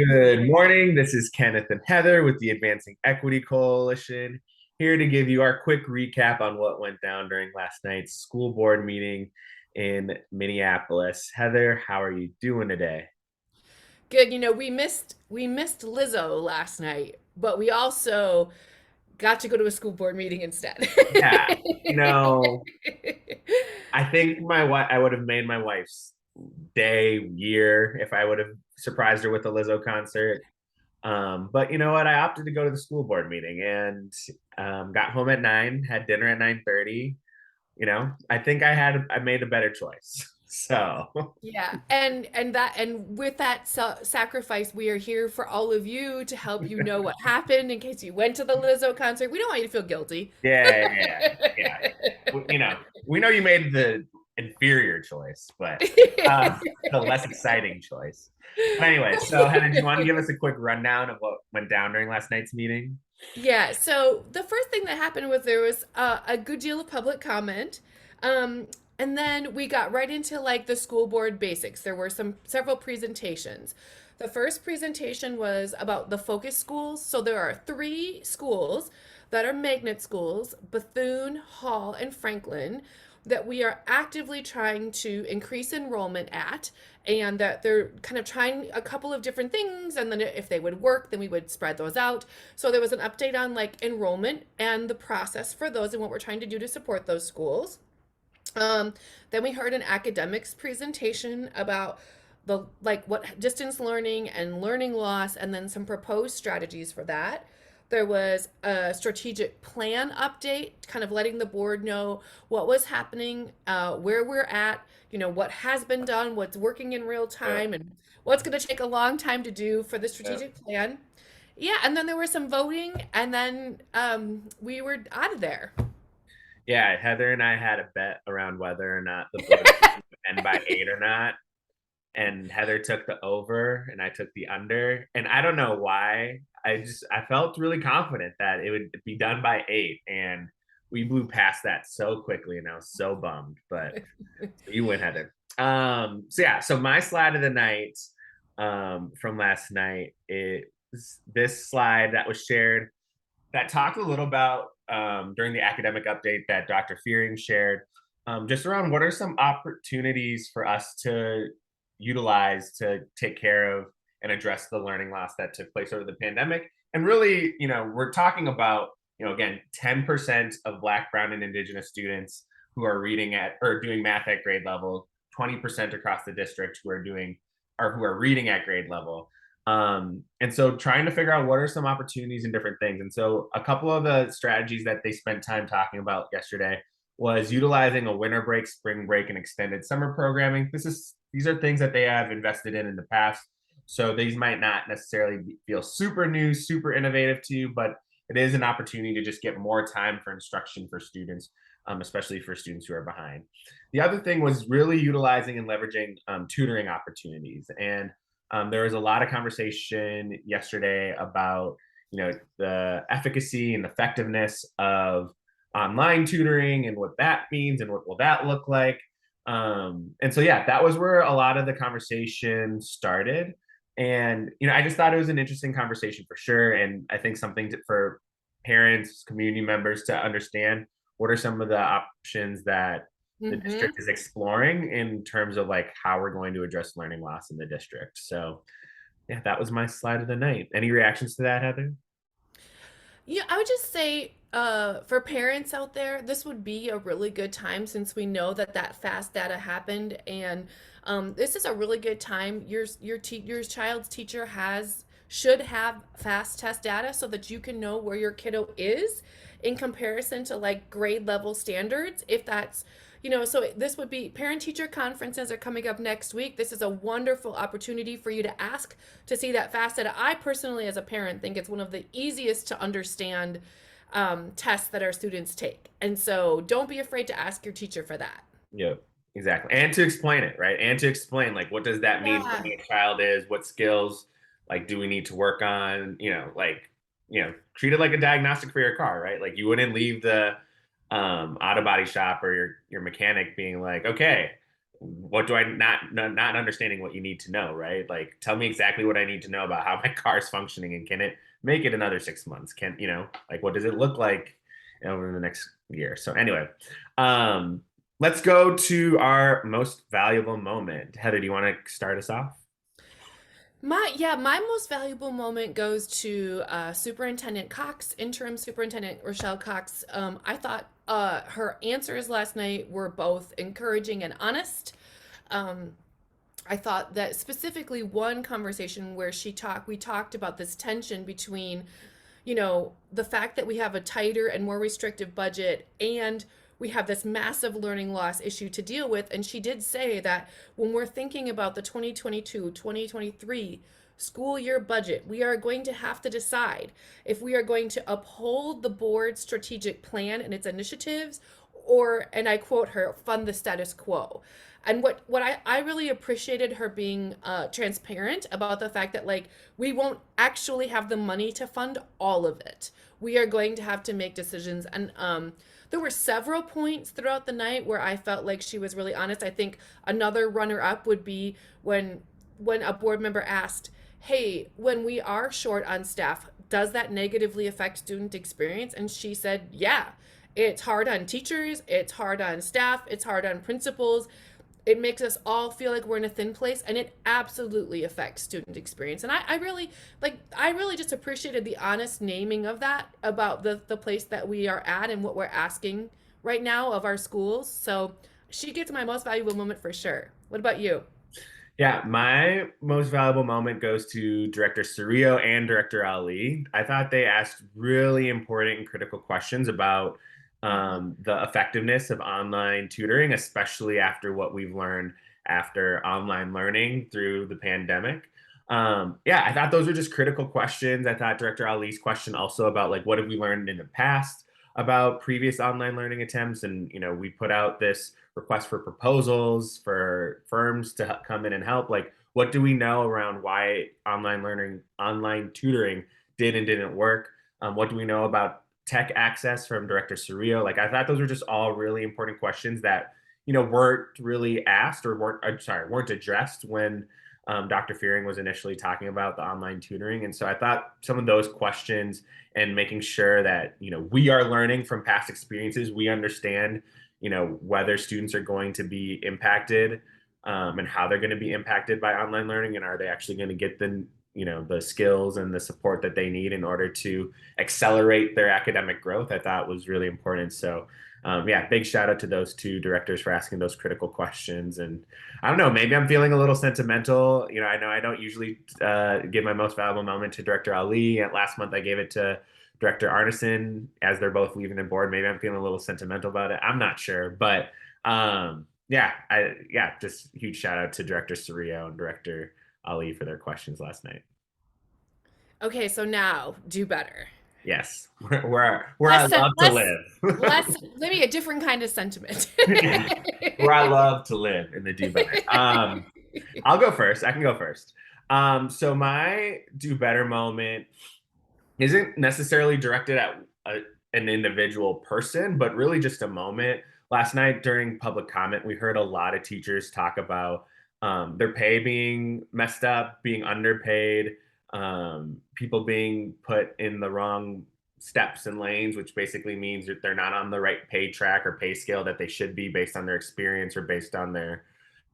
Good morning. This is Kenneth and Heather with the Advancing Equity Coalition, here to give you our quick recap on what went down during last night's school board meeting in Minneapolis. Heather, how are you doing today? Good. We missed Lizzo last night, but we also got to go to a school board meeting instead. Yeah, you know, I think I would have made my wife's day, year, if I would have surprised her with a Lizzo concert. But you know what? I opted to go to the school board meeting and got home at 9, had dinner at 9:30. I think I made a better choice. So Yeah, and with that sacrifice, we are here for all of you to help you know what happened in case you went to the Lizzo concert. We don't want you to feel guilty. yeah. We know you made the inferior choice, but the less exciting choice. But anyway, so Heather, do you want to give us a quick rundown of what went down during last night's meeting? Yeah, so the first thing that happened was there was a good deal of public comment. Um, and then we got right into like the school board basics. There were several presentations. The first presentation was about the focus schools. So there are three schools that are magnet schools, Bethune, Hall, and Franklin, that we are actively trying to increase enrollment at, and that they're kind of trying a couple of different things, and then if they would work, then we would spread those out. So there was an update on like enrollment and the process for those and what we're trying to do to support those schools. um, then we heard an academics presentation about the like what distance learning and learning loss, and then some proposed strategies for that. There was a strategic plan update, kind of letting the board know what was happening, where we're at, what has been done, what's working in real Yeah, time, and what's going to take a long time to do for the yeah. strategic plan. Yeah, and then there was some voting, and then we were out of there. Yeah, Heather and I had a bet around whether or not the board meeting would end by 8 or not. And Heather took the over and I took the under. And I don't know why. I felt really confident that it would be done by 8, and we blew past that so quickly, and I was so bummed. But so you win, Heather. So yeah, so my slide of the night from last night is this slide that was shared that talked a little about during the academic update that Dr. Fearing shared, just around what are some opportunities for us to utilize to take care of and address the learning loss that took place over the pandemic. And really, we're talking about, again, 10% of Black, Brown, and Indigenous students who are reading at or doing math at grade level, 20% across the district who are doing or who are reading at grade level. And so trying to figure out what are some opportunities and different things. And so a couple of the strategies that they spent time talking about yesterday was utilizing a winter break, spring break, and extended summer programming. These are things that they have invested in the past. So these might not necessarily feel super new, super innovative to you, but it is an opportunity to just get more time for instruction for students, especially for students who are behind. The other thing was really utilizing and leveraging tutoring opportunities. And there was a lot of conversation yesterday about the efficacy and effectiveness of online tutoring and what that means and what will that look like. And so yeah, that was where a lot of the conversation started. And I just thought it was an interesting conversation for sure. And I think for parents, community members to understand what are some of the options that the Mm-hmm. district is exploring in terms of like how we're going to address learning loss in the district. So yeah, that was my slide of the night. Any reactions to that, Heather? Yeah, I would just say for parents out there, this would be a really good time since we know that that fast data happened, and this is a really good time. Your child's teacher has should have fast test data so that you can know where your kiddo is in comparison to like grade level standards. If that's so this would be parent teacher conferences are coming up next week. This is a wonderful opportunity for you to ask to see that fast data. I personally, as a parent, think it's one of the easiest to understand tests that our students take. And so don't be afraid to ask your teacher for that. Yeah, exactly. And to explain it, right? And to explain like what does that mean for Yeah. me a child is, what skills like do we need to work on, treat it like a diagnostic for your car, right? Like you wouldn't leave the auto body shop or your mechanic being like, okay, what do I not understanding what you need to know, right? Like, tell me exactly what I need to know about how my car is functioning, and can it make it another 6 months? Can like, what does it look like over the next year? So anyway, um, let's go to our most valuable moment. Heather, do you want to start us off? My most valuable moment goes to Superintendent Cox, interim Superintendent Rochelle Cox. I thought her answers last night were both encouraging and honest. Um, I thought that specifically one conversation where we talked about this tension between, the fact that we have a tighter and more restrictive budget and we have this massive learning loss issue to deal with. And she did say that when we're thinking about the 2022-2023 school year budget, we are going to have to decide if we are going to uphold the board's strategic plan and its initiatives, or, and I quote her, fund the status quo. And what I really appreciated her being transparent about the fact that, like, we won't actually have the money to fund all of it. We are going to have to make decisions. And there were several points throughout the night where I felt like she was really honest. I think another runner up would be when a board member asked, "Hey, when we are short on staff, does that negatively affect student experience?" And she said, "Yeah. It's hard on teachers, it's hard on staff, it's hard on principals. It makes us all feel like we're in a thin place, and it absolutely affects student experience." And I really just appreciated the honest naming of that about the place that we are at and what we're asking right now of our schools. So she gets my most valuable moment for sure. What about you? Yeah, my most valuable moment goes to Director Surrio and Director Ali. I thought they asked really important and critical questions about the effectiveness of online tutoring, especially after what we've learned after online learning through the pandemic. Yeah, I thought those were just critical questions. I thought Director Ali's question also about, like, what have we learned in the past about previous online learning attempts, and we put out this request for proposals for firms to come in and help. Like, what do we know around why online tutoring did and didn't work? What do we know about tech access from Director Surreal? Like, I thought those were just all really important questions that weren't really asked, or weren't addressed when Dr. Fearing was initially talking about the online tutoring. And so I thought some of those questions, and making sure that we are learning from past experiences, we understand whether students are going to be impacted, and how they're going to be impacted by online learning, and are they actually going to get the skills and the support that they need in order to accelerate their academic growth. I thought was really important. So yeah, big shout out to those two directors for asking those critical questions. And I don't know, maybe I'm feeling a little sentimental. I know I don't usually give my most valuable moment to Director Ali. Last month I gave it to Director Arneson, as they're both leaving the board. Maybe I'm feeling a little sentimental about it. I'm not sure, but yeah, just huge shout out to Director Surrio and Director Ali for their questions last night. Okay, so now do better. Yes, where I Less, love to less, live. less. Maybe a different kind of sentiment. Where I love to live in the do better. I'll go first. I can go first. So my do better moment isn't necessarily directed at an individual person, but really just a moment. Last night during public comment, we heard a lot of teachers talk about their pay being messed up, being underpaid, people being put in the wrong steps and lanes, which basically means that they're not on the right pay track or pay scale that they should be based on their experience or based on their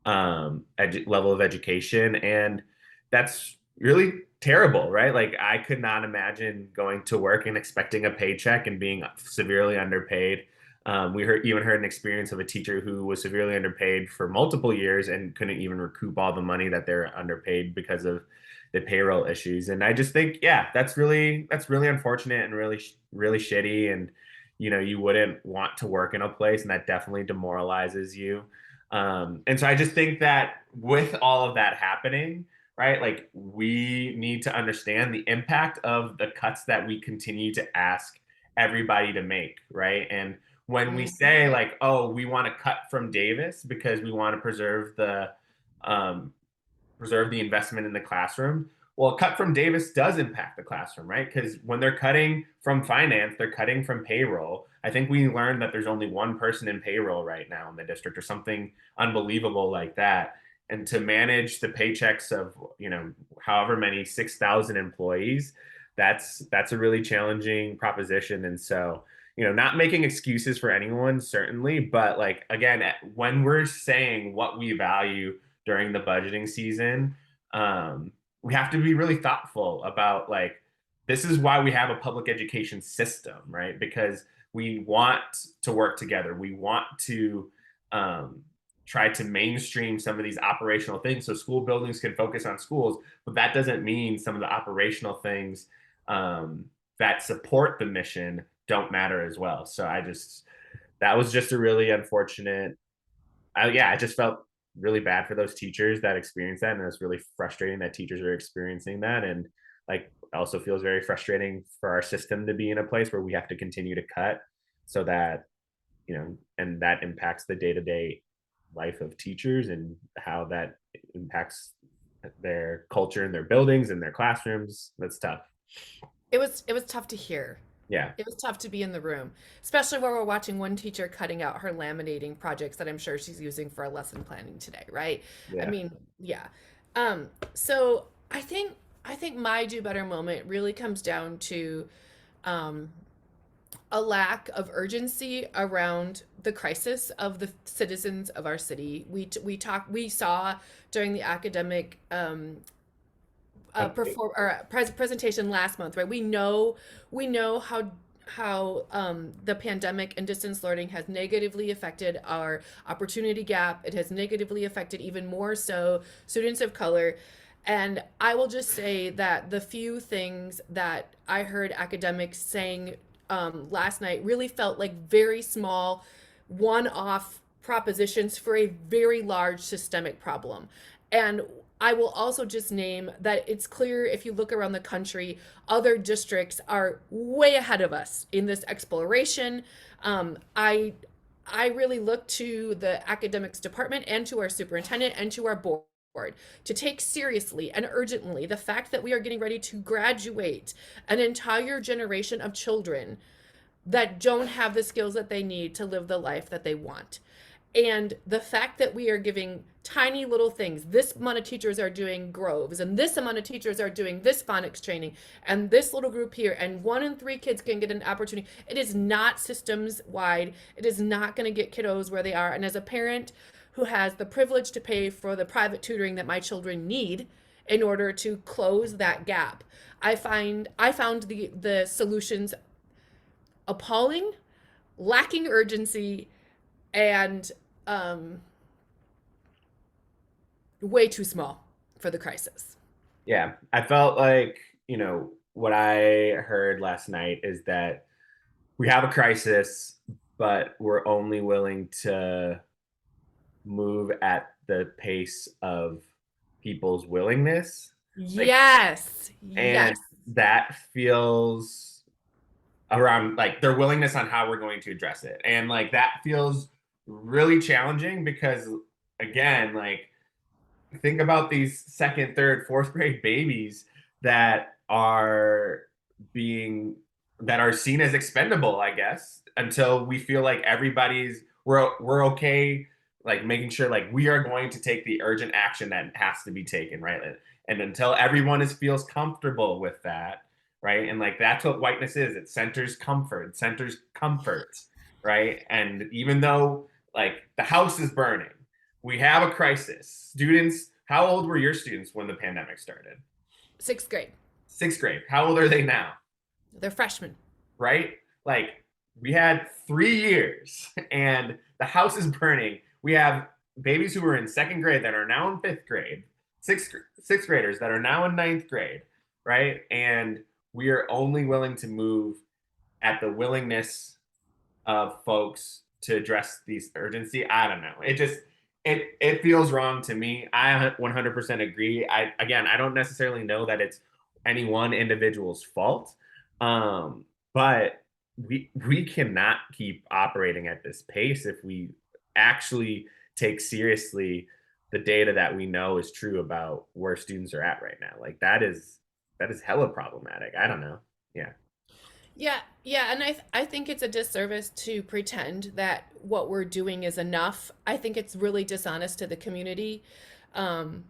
level of education. And that's really terrible, right? Like, I could not imagine going to work and expecting a paycheck and being severely underpaid. We even heard an experience of a teacher who was severely underpaid for multiple years and couldn't even recoup all the money that they're underpaid because of the payroll issues. And I just think, yeah, that's really unfortunate and really shitty. And you wouldn't want to work in a place, and that definitely demoralizes you. And so I just think that with all of that happening, right, like, we need to understand the impact of the cuts that we continue to ask everybody to make, right? And when we Mhm. say, like, oh, we want to cut from Davis because we want to um, preserve the investment in the classroom, well, a cut from Davis does impact the classroom, right? Because when they're cutting from finance, they're cutting from payroll. I think we learned that there's only one person in payroll right now in the district or something unbelievable like that. And to manage the paychecks of, however many 6,000 employees, that's a really challenging proposition. And so, not making excuses for anyone, certainly, but like again, when we're saying what we value during the budgeting season, we have to be really thoughtful about like this is why we have a public education system, right? Because we want to work together. We want to um, try to mainstream some of these operational things so school buildings can focus on schools, but that doesn't mean some of the operational things um, that support the mission don't matter as well. So that was just a really unfortunate. I just felt really bad for those teachers that experienced that, and it was really frustrating that teachers are experiencing that, and like also feels very frustrating for our system to be in a place where we have to continue to cut, so that and that impacts the day to day life of teachers and how that impacts their culture in their buildings and their classrooms. That's tough. It was tough to hear. Yeah, It was tough to be in the room, especially while we're watching one teacher cutting out her laminating projects that I'm sure she's using for a lesson planning today, right? I yeah. mean, yeah. So I think my do better moment really comes down to um, a lack of urgency around the crisis of the citizens of our city. We saw during the academic presentation last month, right? We know how the pandemic and distance learning has negatively affected our opportunity gap. It has negatively affected even more so students of color. And I will just say that the few things that I heard academics saying last night really felt like very small, one off propositions for a very large systemic problem. And I will also just name that it's clear if you look around the country, other districts are way ahead of us in this exploration. I really look to the academics department and to our superintendent and to our board to take seriously and urgently the fact that we are getting ready to graduate an entire generation of children that don't have the skills that they need to live the life that they want. And the fact that we are giving tiny little things, this amount of teachers are doing groves, and this amount of teachers are doing this phonics training, and this little group here, and 1 in 3 kids can get an opportunity. It is not systems wide. It is not going to get kiddos where they are. And as a parent who has the privilege to pay for the private tutoring that my children need in order to close that gap, I found the solutions appalling, lacking urgency, and um, way too small for the crisis. Yeah, I felt like, what I heard last night is that we have a crisis, but we're only willing to move at the pace of people's willingness. Like, Yes, and yes. that feels around like their willingness on how we're going to address it. And like that feels really challenging because, again, like think about these second, third, fourth grade babies that are being that are seen as expendable, I guess, until we feel like we're okay, like making sure like we are going to take the urgent action that has to be taken, right? And until everyone feels comfortable with that, right? And like that's what whiteness is. It centers comfort, it centers comforts, right? And even though like the house is burning, we have a crisis. Students, how old were your students when the pandemic started? 6th grade. Sixth grade. How old are they now? They're freshmen. Right? Like we had 3 years and the house is burning. We have babies who were in second grade that are now in fifth grade, sixth graders that are now in ninth grade, right? And we are only willing to move at the willingness of folks to address these urgency. I don't know. It feels wrong to me. I 100% agree. I don't necessarily know that it's any one individual's fault, but we cannot keep operating at this pace if we actually take seriously the data that we know is true about where students are at right now. Like that is hella problematic. I don't know. Yeah. Yeah, yeah, and I think it's a disservice to pretend that what we're doing is enough. I think it's really dishonest to the community. Um,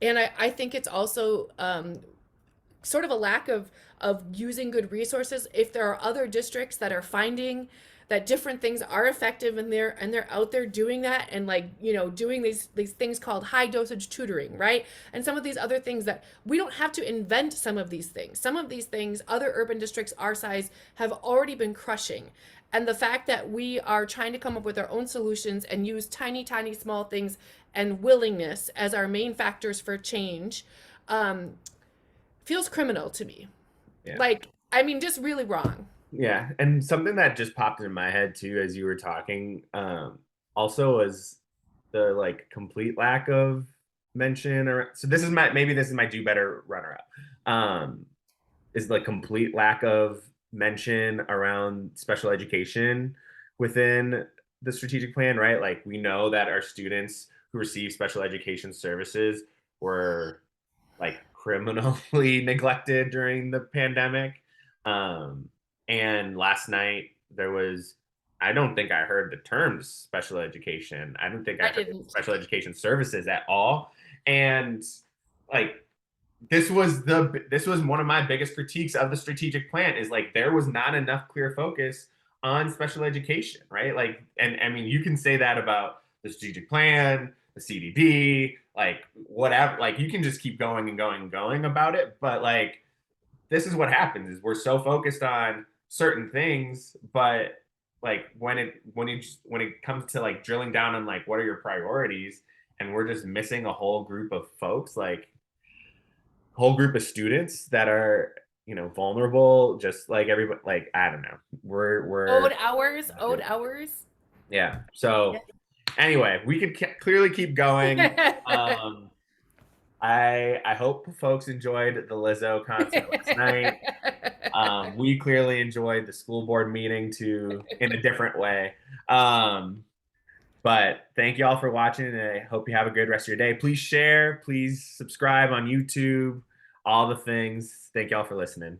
and I think it's also sort of a lack of using good resources. If there are other districts that are finding that different things are effective and they're out there doing that and like doing these things called high dosage tutoring, right? And some of these other things that we don't have to invent. Some of these things other urban districts our size have already been crushing, and the fact that we are trying to come up with our own solutions and use tiny small things and willingness as our main factors for change um, feels criminal to me. Yeah. Like, I mean, just really wrong. Yeah, and something that just popped in my head too as you were talking, also was the like complete lack of mention. Or so this is my maybe this is my do better runner up. Is the complete lack of mention around special education within the strategic plan, right? Like we know that our students who receive special education services were like criminally neglected during the pandemic. Um, and last night there was, I don't think I heard the terms special education. I don't think I I heard didn't. special education services at all. And like this was one of my biggest critiques of the strategic plan is like there was not enough clear focus on special education, right? Like, and I mean, you can say that about the strategic plan, the CDD, like whatever. Like, you can just keep going and going and going about it. But like, this is what happens: is we're so focused on certain things, but like when it comes to like drilling down on like what are your priorities, and we're just missing a whole group of folks, like whole group of students that are vulnerable, just like everybody. Like I don't know, we're Owed hours. yeah. So anyway, we could clearly keep going. Yeah. um I hope folks enjoyed the Lizzo concert last night. We clearly enjoyed the school board meeting too in a different way. But thank you all for watching, and I hope you have a good rest of your day. Please share, please subscribe on YouTube, all the things. Thank you all for listening.